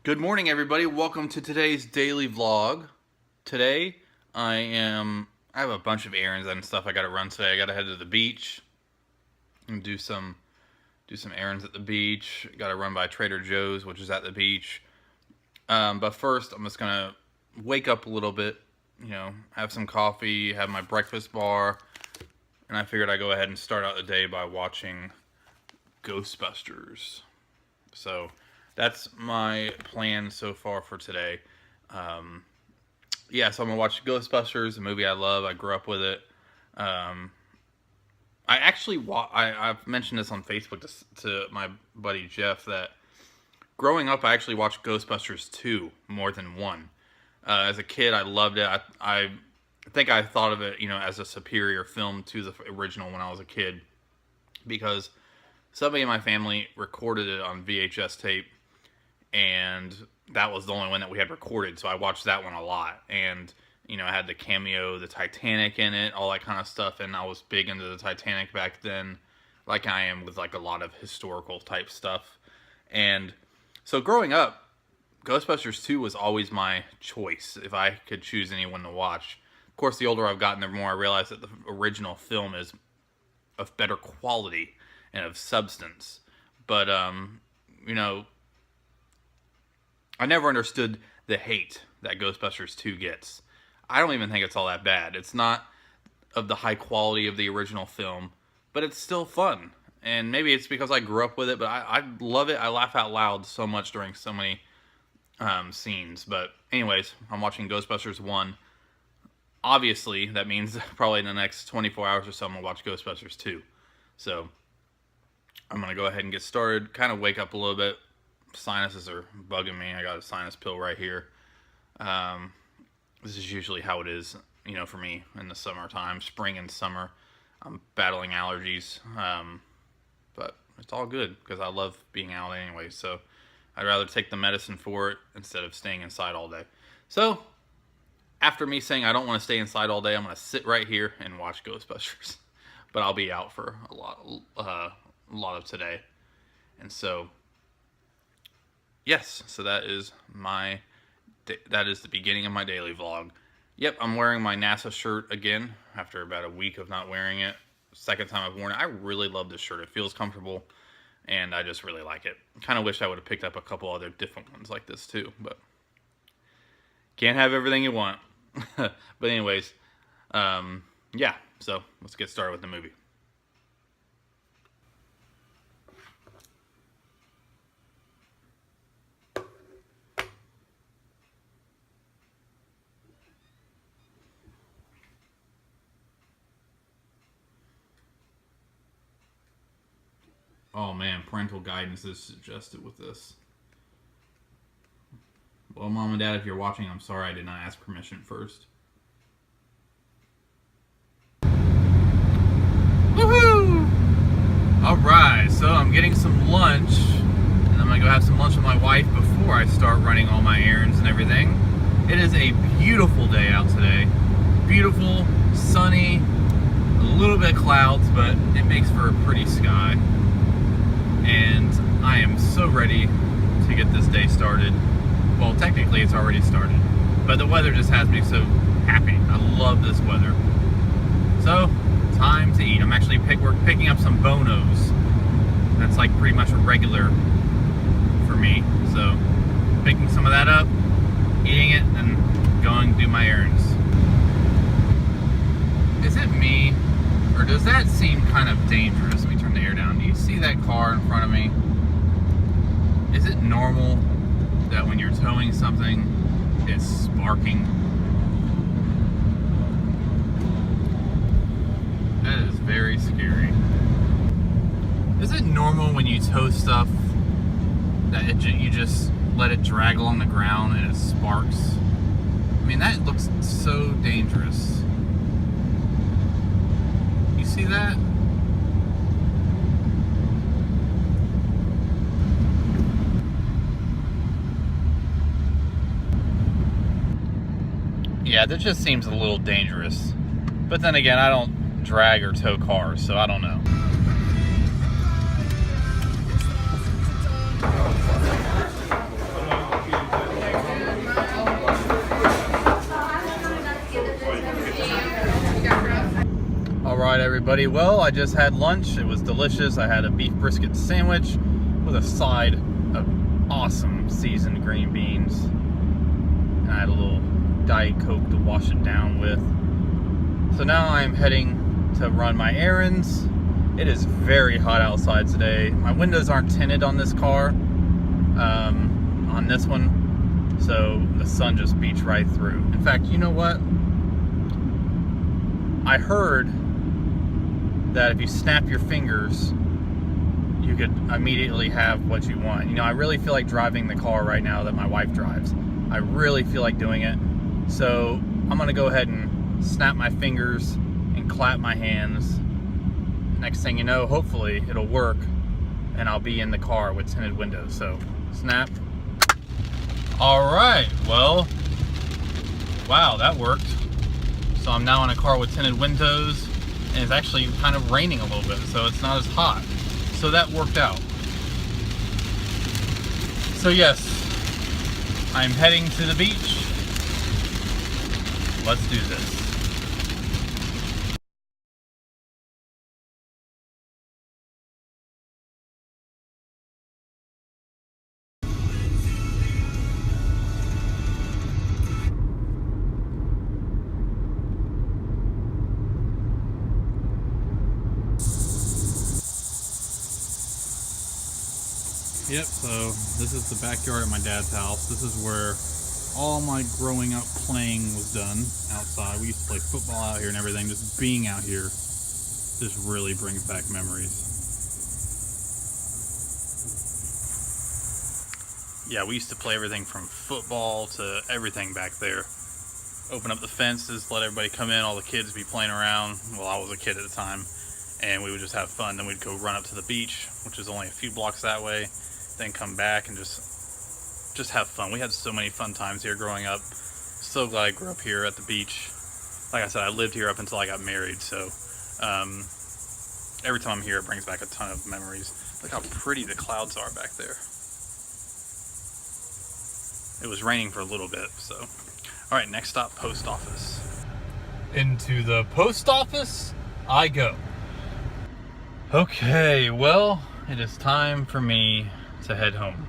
Good morning, everybody. Welcome to today's daily vlog. Today, I have a bunch of errands and stuff I got to run today. I got to head to the beach and do some errands at the beach. Got to run by Trader Joe's, which is at the beach. But first, I'm just gonna wake up a little bit. Have some coffee, have my breakfast bar, and I figured I'd go ahead and start out the day by watching Ghostbusters. So that's my plan so far for today. So I'm gonna watch Ghostbusters, a movie I love. I grew up with it. I've mentioned this on Facebook to my buddy Jeff that growing up I actually watched Ghostbusters 2 more than 1. As a kid, I loved it. I think I thought of it, as a superior film to the original when I was a kid, because somebody in my family recorded it on VHS tape, and that was the only one that we had recorded, so I watched that one a lot. And it had the cameo, the Titanic in it, all that kind of stuff, and I was big into the Titanic back then, like I am with like a lot of historical type stuff. And so growing up, Ghostbusters 2 was always my choice if I could choose anyone to watch. Of course, the older I've gotten, the more I realize that the original film is of better quality and of substance. But, I never understood the hate that Ghostbusters 2 gets. I don't even think it's all that bad. It's not of the high quality of the original film, but it's still fun. And maybe it's because I grew up with it, but I love it. I laugh out loud so much during so many scenes. But anyways, I'm watching Ghostbusters 1. Obviously, that means probably in the next 24 hours or so, I'm going to watch Ghostbusters 2. So I'm going to go ahead and get started, kind of wake up a little bit. Sinuses are bugging me. I got a sinus pill right here. This is usually how it is, for me in the summertime, spring and summer. I'm battling allergies, but it's all good because I love being out anyway. So I'd rather take the medicine for it instead of staying inside all day. So after me saying I don't want to stay inside all day, I'm going to sit right here and watch Ghostbusters. But I'll be out for a lot of today. And so, yes, so that is the beginning of my daily vlog. Yep, I'm wearing my NASA shirt again after about a week of not wearing it. Second time I've worn it. I really love this shirt. It feels comfortable, and I just really like it. Kind of wish I would have picked up a couple other different ones like this too, but can't have everything you want. But anyways, yeah, so let's get started with the movie. Oh man, parental guidance is suggested with this. Well, Mom and Dad, if you're watching, I'm sorry I did not ask permission first. Woohoo! Alright, so I'm getting some lunch, and I'm gonna go have some lunch with my wife before I start running all my errands and everything. It is a beautiful day out today. Beautiful, sunny, a little bit of clouds, but it makes for a pretty sky. And I am so ready to get this day started. Well, technically it's already started, but the weather just has me so happy. I love this weather. So, time to eat. I'm actually we're picking up some Bonos. That's like pretty much a regular for me. So, picking some of that up, eating it, and going to do my errands. Is it me, or does that seem kind of dangerous? Let me turn the air down. Do you see that car in front of me? Is it normal that when you're towing something, it's sparking? That is very scary. Is it normal when you tow stuff that you just let it drag along the ground and it sparks? I mean, that looks so dangerous. You see that? Yeah, that just seems a little dangerous. But then again, I don't drag or tow cars, so I don't know. everybody. Well, I just had lunch. It was delicious. I had a beef brisket sandwich with a side of awesome seasoned green beans. And I had a little Diet Coke to wash it down with. So now I'm heading to run my errands. It is very hot outside today. My windows aren't tinted on this car, on this one, so the sun just beats right through. In fact, you know what? I heard that if you snap your fingers, you could immediately have what you want. You know, I really feel like driving the car right now that my wife drives. I really feel like doing it. So I'm gonna go ahead and snap my fingers and clap my hands. Next thing you know, hopefully it'll work and I'll be in the car with tinted windows. So snap. All right, well, wow, that worked. So I'm now in a car with tinted windows, and it's actually kind of raining a little bit, so it's not as hot. So that worked out. So yes, I'm heading to the beach. Let's do this. Yep, so this is the backyard at my dad's house. This is where all my growing up playing was done outside. We used to play football out here and everything. Just being out here just really brings back memories. Yeah, we used to play everything from football to everything back there. Open up the fences, let everybody come in, all the kids be playing around. Well, I was a kid at the time, and we would just have fun. Then we'd go run up to the beach, which is only a few blocks that way. Then come back and just have fun. We had so many fun times here growing up. So glad I grew up here at the beach. Like I said, I lived here up until I got married, so every time I'm here it brings back a ton of memories. Look how pretty the clouds are back there. It was raining for a little bit, so. All right, next stop, post office. Into the post office I go. Okay, well, it is time for me to head home.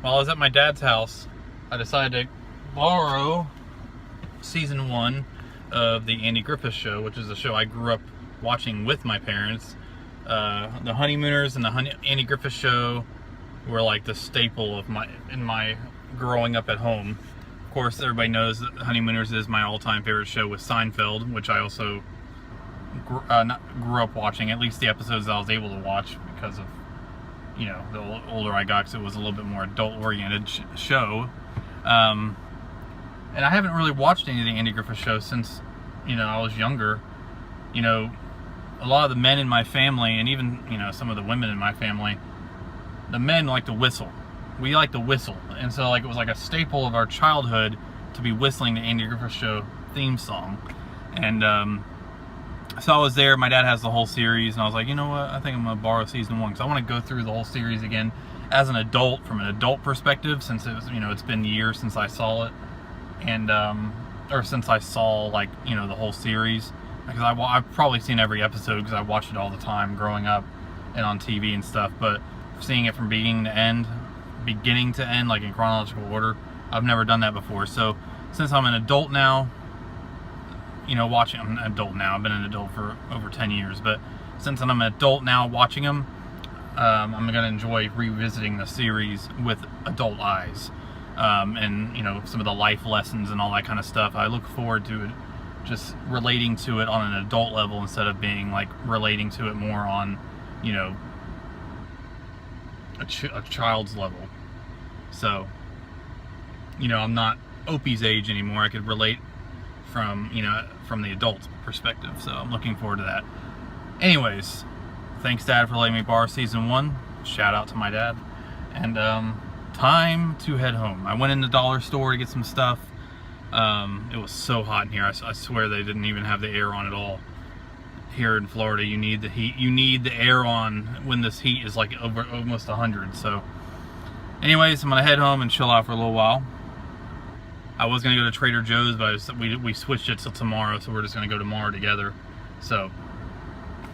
While I was at my dad's house, I decided to borrow season 1 of the Andy Griffith Show, which is a show I grew up watching with my parents. The Honeymooners and the Andy Griffith Show were like the staple of my growing up at home. Of course, everybody knows that Honeymooners is my all-time favorite show with Seinfeld, which I also grew up watching, at least the episodes that I was able to watch because of, you know, the older I got, because it was a little bit more adult-oriented show. And I haven't really watched any of the Andy Griffith Show since, you know, I was younger. You know, a lot of the men in my family, and even, you know, some of the women in my family, the men like to whistle. We like to whistle. And so, like, it was like a staple of our childhood to be whistling the Andy Griffith Show theme song. And, so I was there, my dad has the whole series, and I was like, you know what, I think I'm going to borrow season 1, because I want to go through the whole series again as an adult, from an adult perspective, since it was, you know, it's been years since I saw it, and, or since I saw, like, you know, the whole series, because I've probably seen every episode, because I watched it all the time growing up, and on TV and stuff, but seeing it from beginning to end, like in chronological order, I've never done that before. So, since I'm an adult now, you know, I'm an adult now. I've been an adult for over 10 years, but since I'm an adult now watching them, I'm going to enjoy revisiting the series with adult eyes, and, you know, some of the life lessons and all that kind of stuff. I look forward to it, just relating to it on an adult level instead of being like relating to it more on, you know, a child's level. So, you know, I'm not Opie's age anymore. I could relate from, you know, from the adult perspective, so I'm looking forward to that. Anyways, thanks, Dad, for letting me borrow season 1. Shout out to my dad. And time to head home. I went in the dollar store to get some stuff. It was so hot in here. I swear they didn't even have the air on at all. Here in Florida, you need the heat. You need the air on when this heat is like over almost 100. So anyways, I'm gonna head home and chill out for a little while. I was gonna go to Trader Joe's, but we switched it till tomorrow, so we're just gonna go tomorrow together. So,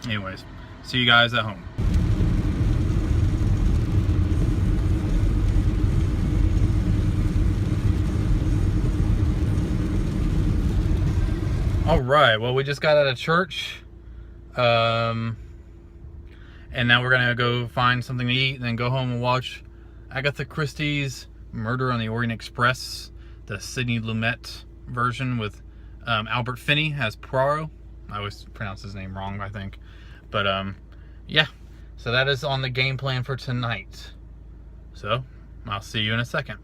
anyways, see you guys at home. All right, well, we just got out of church, and now we're gonna go find something to eat and then go home and watch Agatha Christie's Murder on the Orient Express, the Sidney Lumet version with Albert Finney as Poirot. I always pronounce his name wrong, I think. But yeah, so that is on the game plan for tonight. So I'll see you in a second.